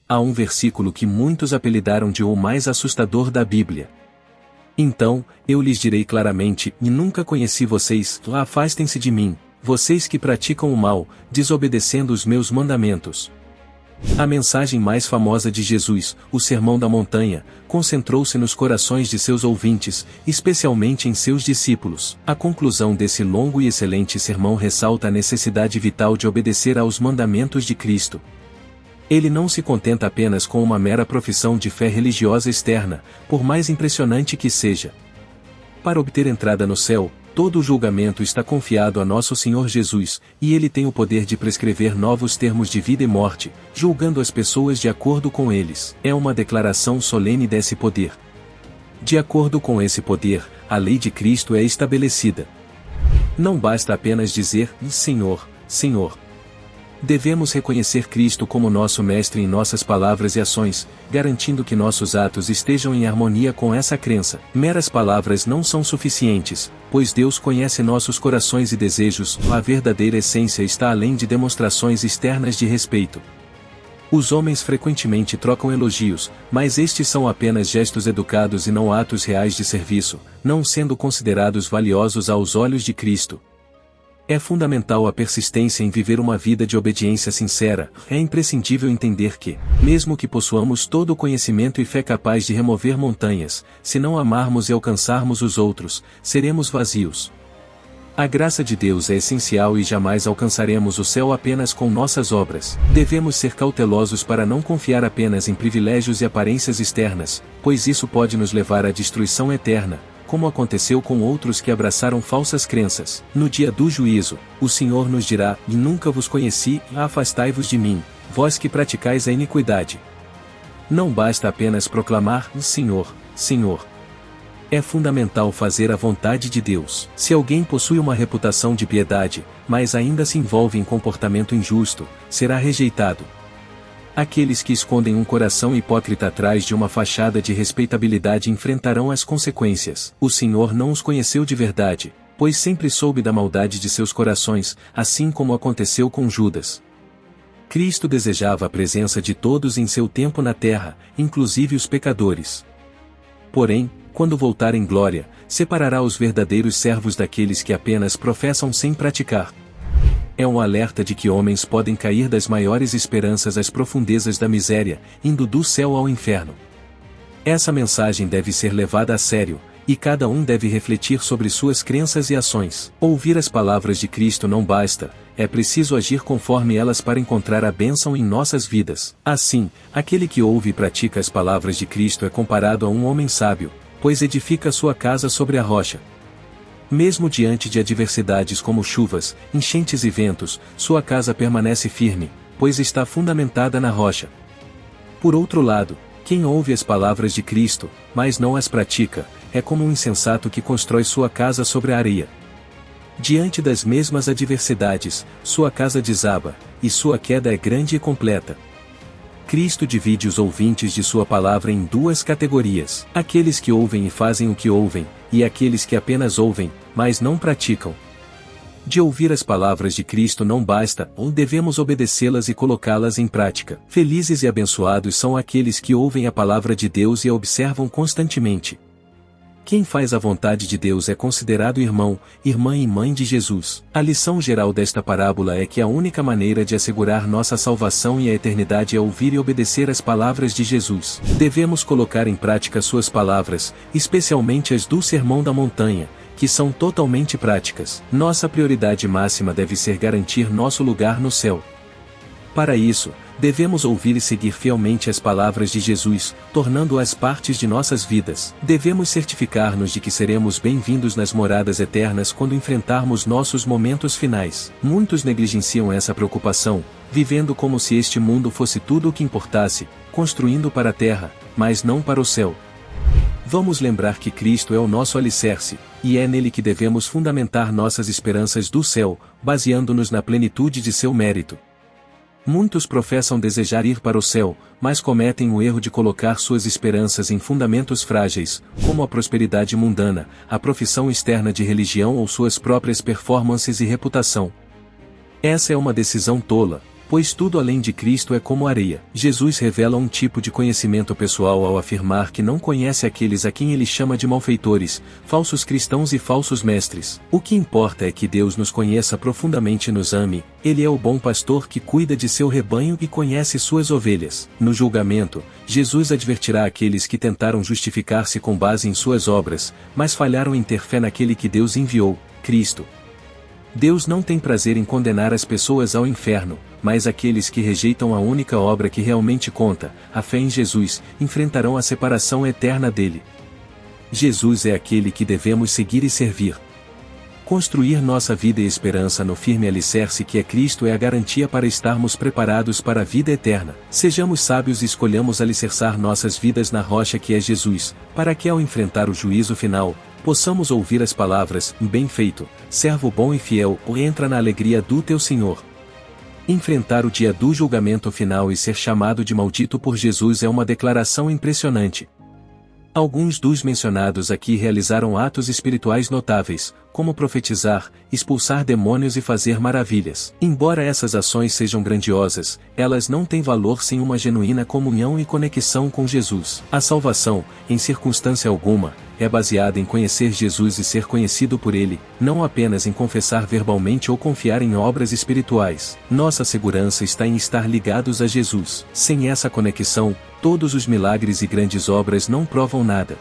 há um versículo que muitos apelidaram de o mais assustador da Bíblia. Então, eu lhes direi claramente, e nunca conheci vocês, afastem-se de mim, vocês que praticam o mal, desobedecendo os meus mandamentos. A mensagem mais famosa de Jesus, o Sermão da Montanha, concentrou-se nos corações de seus ouvintes, especialmente em seus discípulos. A conclusão desse longo e excelente sermão ressalta a necessidade vital de obedecer aos mandamentos de Cristo. Ele não se contenta apenas com uma mera profissão de fé religiosa externa, por mais impressionante que seja. Para obter entrada no céu, todo o julgamento está confiado a nosso Senhor Jesus, e Ele tem o poder de prescrever novos termos de vida e morte, julgando as pessoas de acordo com eles. É uma declaração solene desse poder. De acordo com esse poder, a lei de Cristo é estabelecida. Não basta apenas dizer, Senhor, Senhor. Devemos reconhecer Cristo como nosso Mestre em nossas palavras e ações, garantindo que nossos atos estejam em harmonia com essa crença. Meras palavras não são suficientes, pois Deus conhece nossos corações e desejos, a verdadeira essência está além de demonstrações externas de respeito. Os homens frequentemente trocam elogios, mas estes são apenas gestos educados e não atos reais de serviço, não sendo considerados valiosos aos olhos de Cristo. É fundamental a persistência em viver uma vida de obediência sincera. É imprescindível entender que, mesmo que possuamos todo o conhecimento e fé capaz de remover montanhas, se não amarmos e alcançarmos os outros, seremos vazios. A graça de Deus é essencial e jamais alcançaremos o céu apenas com nossas obras. Devemos ser cautelosos para não confiar apenas em privilégios e aparências externas, pois isso pode nos levar à destruição eterna, como aconteceu com outros que abraçaram falsas crenças. No dia do juízo, o Senhor nos dirá, e nunca vos conheci, afastai-vos de mim, vós que praticais a iniquidade. Não basta apenas proclamar, Senhor, Senhor. É fundamental fazer a vontade de Deus. Se alguém possui uma reputação de piedade, mas ainda se envolve em comportamento injusto, será rejeitado. Aqueles que escondem um coração hipócrita atrás de uma fachada de respeitabilidade enfrentarão as consequências. O Senhor não os conheceu de verdade, pois sempre soube da maldade de seus corações, assim como aconteceu com Judas. Cristo desejava a presença de todos em seu tempo na terra, inclusive os pecadores. Porém, quando voltar em glória, separará os verdadeiros servos daqueles que apenas professam sem praticar. É um alerta de que homens podem cair das maiores esperanças às profundezas da miséria, indo do céu ao inferno. Essa mensagem deve ser levada a sério, e cada um deve refletir sobre suas crenças e ações. Ouvir as palavras de Cristo não basta, é preciso agir conforme elas para encontrar a bênção em nossas vidas. Assim, aquele que ouve e pratica as palavras de Cristo é comparado a um homem sábio, pois edifica sua casa sobre a rocha. Mesmo diante de adversidades como chuvas, enchentes e ventos, sua casa permanece firme, pois está fundamentada na rocha. Por outro lado, quem ouve as palavras de Cristo, mas não as pratica, é como um insensato que constrói sua casa sobre a areia. Diante das mesmas adversidades, sua casa desaba, e sua queda é grande e completa. Cristo divide os ouvintes de sua palavra em duas categorias: aqueles que ouvem e fazem o que ouvem, e aqueles que apenas ouvem, mas não praticam. De ouvir as palavras de Cristo não basta, ou devemos obedecê-las e colocá-las em prática. Felizes e abençoados são aqueles que ouvem a palavra de Deus e a observam constantemente. Quem faz a vontade de Deus é considerado irmão, irmã e mãe de Jesus. A lição geral desta parábola é que a única maneira de assegurar nossa salvação e a eternidade é ouvir e obedecer as palavras de Jesus. Devemos colocar em prática suas palavras, especialmente as do Sermão da Montanha, que são totalmente práticas. Nossa prioridade máxima deve ser garantir nosso lugar no céu. Para isso, devemos ouvir e seguir fielmente as palavras de Jesus, tornando-as partes de nossas vidas. Devemos certificar-nos de que seremos bem-vindos nas moradas eternas quando enfrentarmos nossos momentos finais. Muitos negligenciam essa preocupação, vivendo como se este mundo fosse tudo o que importasse, construindo para a terra, mas não para o céu. Vamos lembrar que Cristo é o nosso alicerce, e é nele que devemos fundamentar nossas esperanças do céu, baseando-nos na plenitude de seu mérito. Muitos professam desejar ir para o céu, mas cometem o erro de colocar suas esperanças em fundamentos frágeis, como a prosperidade mundana, a profissão externa de religião ou suas próprias performances e reputação. Essa é uma decisão tola, pois tudo além de Cristo é como areia. Jesus revela um tipo de conhecimento pessoal ao afirmar que não conhece aqueles a quem ele chama de malfeitores, falsos cristãos e falsos mestres. O que importa é que Deus nos conheça profundamente e nos ame. Ele é o bom pastor que cuida de seu rebanho e conhece suas ovelhas. No julgamento, Jesus advertirá aqueles que tentaram justificar-se com base em suas obras, mas falharam em ter fé naquele que Deus enviou, Cristo. Deus não tem prazer em condenar as pessoas ao inferno, mas aqueles que rejeitam a única obra que realmente conta, a fé em Jesus, enfrentarão a separação eterna dele. Jesus é aquele que devemos seguir e servir. Construir nossa vida e esperança no firme alicerce que é Cristo é a garantia para estarmos preparados para a vida eterna. Sejamos sábios e escolhamos alicerçar nossas vidas na rocha que é Jesus, para que ao enfrentar o juízo final, possamos ouvir as palavras: bem feito, servo bom e fiel, entra na alegria do teu Senhor. Enfrentar o dia do julgamento final e ser chamado de maldito por Jesus é uma declaração impressionante. Alguns dos mencionados aqui realizaram atos espirituais notáveis, como profetizar, expulsar demônios e fazer maravilhas. Embora essas ações sejam grandiosas, elas não têm valor sem uma genuína comunhão e conexão com Jesus. A salvação, em circunstância alguma, é baseada em conhecer Jesus e ser conhecido por Ele, não apenas em confessar verbalmente ou confiar em obras espirituais. Nossa segurança está em estar ligados a Jesus. Sem essa conexão, todos os milagres e grandes obras não provam nada.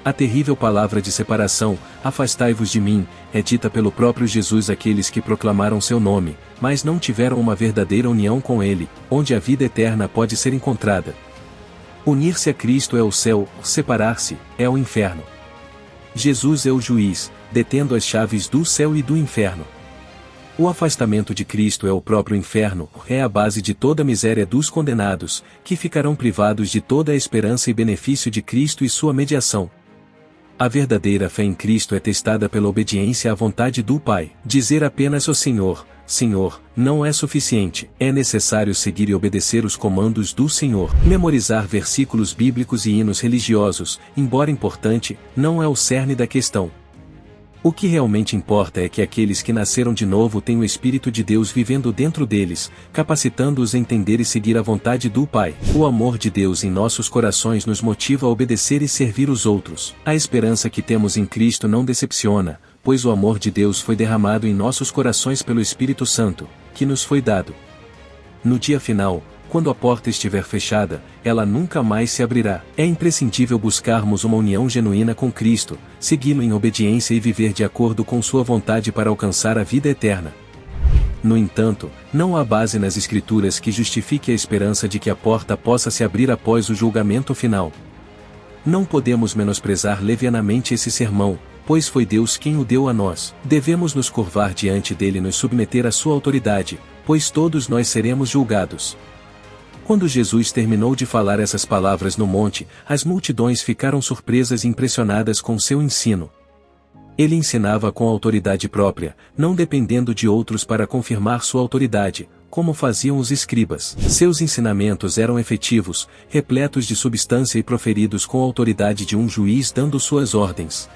A terrível palavra de separação, afastai-vos de mim, é dita pelo próprio Jesus àqueles que proclamaram seu nome, mas não tiveram uma verdadeira união com Ele, onde a vida eterna pode ser encontrada. Unir-se a Cristo é o céu, separar-se, é o inferno. Jesus é o juiz, detendo as chaves do céu e do inferno. O afastamento de Cristo é o próprio inferno, é a base de toda a miséria dos condenados, que ficarão privados de toda a esperança e benefício de Cristo e sua mediação. A verdadeira fé em Cristo é testada pela obediência à vontade do Pai. Dizer apenas o Senhor, Senhor, não é suficiente. É necessário seguir e obedecer os comandos do Senhor. Memorizar versículos bíblicos e hinos religiosos, embora importante, não é o cerne da questão. O que realmente importa é que aqueles que nasceram de novo têm o Espírito de Deus vivendo dentro deles, capacitando-os a entender e seguir a vontade do Pai. O amor de Deus em nossos corações nos motiva a obedecer e servir os outros. A esperança que temos em Cristo não decepciona, pois o amor de Deus foi derramado em nossos corações pelo Espírito Santo, que nos foi dado. No dia final, quando a porta estiver fechada, ela nunca mais se abrirá. É imprescindível buscarmos uma união genuína com Cristo, segui-lo em obediência e viver de acordo com sua vontade para alcançar a vida eterna. No entanto, não há base nas Escrituras que justifique a esperança de que a porta possa se abrir após o julgamento final. Não podemos menosprezar levianamente esse sermão, pois foi Deus quem o deu a nós. Devemos nos curvar diante dele e nos submeter à sua autoridade, pois todos nós seremos julgados. Quando Jesus terminou de falar essas palavras no monte, as multidões ficaram surpresas e impressionadas com seu ensino. Ele ensinava com autoridade própria, não dependendo de outros para confirmar sua autoridade, como faziam os escribas. Seus ensinamentos eram efetivos, repletos de substância e proferidos com a autoridade de um juiz dando suas ordens.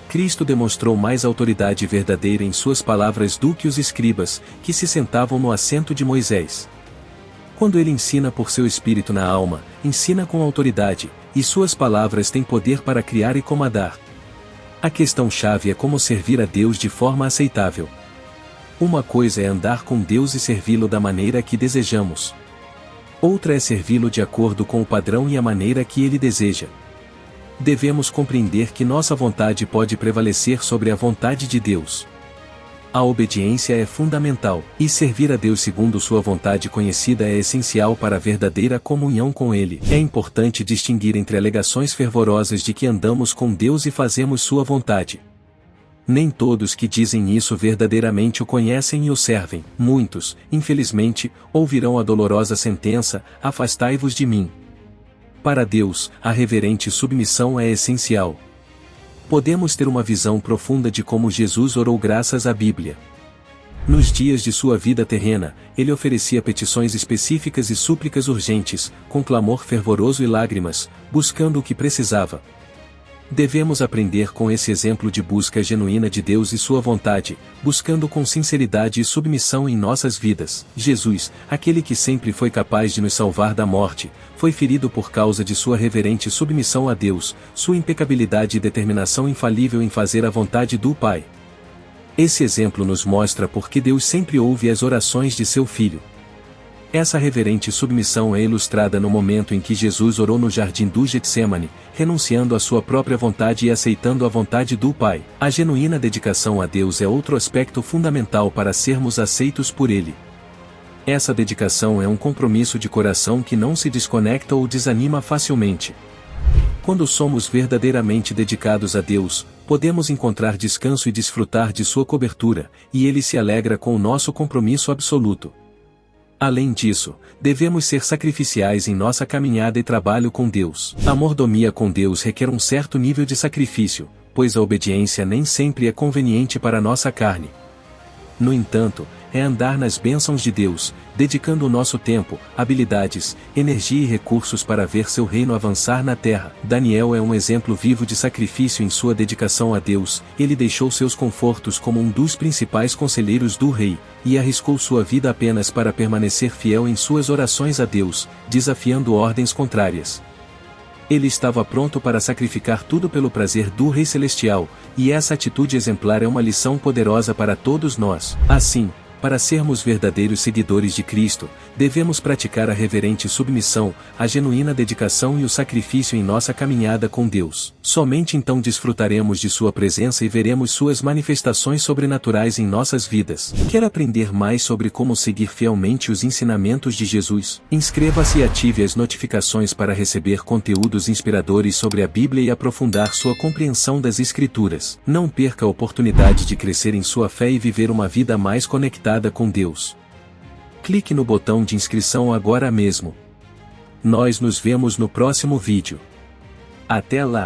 Cristo demonstrou mais autoridade verdadeira em suas palavras do que os escribas, que se sentavam no assento de Moisés. Quando ele ensina por seu Espírito na alma, ensina com autoridade, e suas palavras têm poder para criar e comandar. A questão-chave é como servir a Deus de forma aceitável. Uma coisa é andar com Deus e servi-lo da maneira que desejamos. Outra é servi-lo de acordo com o padrão e a maneira que ele deseja. Devemos compreender que nossa vontade pode prevalecer sobre a vontade de Deus. A obediência é fundamental, e servir a Deus segundo sua vontade conhecida é essencial para a verdadeira comunhão com Ele. É importante distinguir entre alegações fervorosas de que andamos com Deus e fazemos sua vontade. Nem todos que dizem isso verdadeiramente o conhecem e o servem. Muitos, infelizmente, ouvirão a dolorosa sentença: afastai-vos de mim. Para Deus, a reverente submissão é essencial. Podemos ter uma visão profunda de como Jesus orou graças à Bíblia. Nos dias de sua vida terrena, ele oferecia petições específicas e súplicas urgentes, com clamor fervoroso e lágrimas, buscando o que precisava. Devemos aprender com esse exemplo de busca genuína de Deus e sua vontade, buscando com sinceridade e submissão em nossas vidas. Jesus, aquele que sempre foi capaz de nos salvar da morte, foi ferido por causa de sua reverente submissão a Deus, sua impecabilidade e determinação infalível em fazer a vontade do Pai. Esse exemplo nos mostra por que Deus sempre ouve as orações de seu Filho. Essa reverente submissão é ilustrada no momento em que Jesus orou no jardim do Getsêmani, renunciando à sua própria vontade e aceitando a vontade do Pai. A genuína dedicação a Deus é outro aspecto fundamental para sermos aceitos por Ele. Essa dedicação é um compromisso de coração que não se desconecta ou desanima facilmente. Quando somos verdadeiramente dedicados a Deus, podemos encontrar descanso e desfrutar de sua cobertura, e Ele se alegra com o nosso compromisso absoluto. Além disso, devemos ser sacrificiais em nossa caminhada e trabalho com Deus. A mordomia com Deus requer um certo nível de sacrifício, pois a obediência nem sempre é conveniente para nossa carne. No entanto, é andar nas bênçãos de Deus, dedicando o nosso tempo, habilidades, energia e recursos para ver seu reino avançar na terra. Daniel é um exemplo vivo de sacrifício em sua dedicação a Deus. Ele deixou seus confortos como um dos principais conselheiros do rei, e arriscou sua vida apenas para permanecer fiel em suas orações a Deus, desafiando ordens contrárias. Ele estava pronto para sacrificar tudo pelo prazer do Rei Celestial, e essa atitude exemplar é uma lição poderosa para todos nós. Assim, para sermos verdadeiros seguidores de Cristo, devemos praticar a reverente submissão, a genuína dedicação e o sacrifício em nossa caminhada com Deus. Somente então desfrutaremos de sua presença e veremos suas manifestações sobrenaturais em nossas vidas. Quer aprender mais sobre como seguir fielmente os ensinamentos de Jesus? Inscreva-se e ative as notificações para receber conteúdos inspiradores sobre a Bíblia e aprofundar sua compreensão das Escrituras. Não perca a oportunidade de crescer em sua fé e viver uma vida mais conectada com Deus. Clique no botão de inscrição agora mesmo. Nós nos vemos no próximo vídeo. Até lá!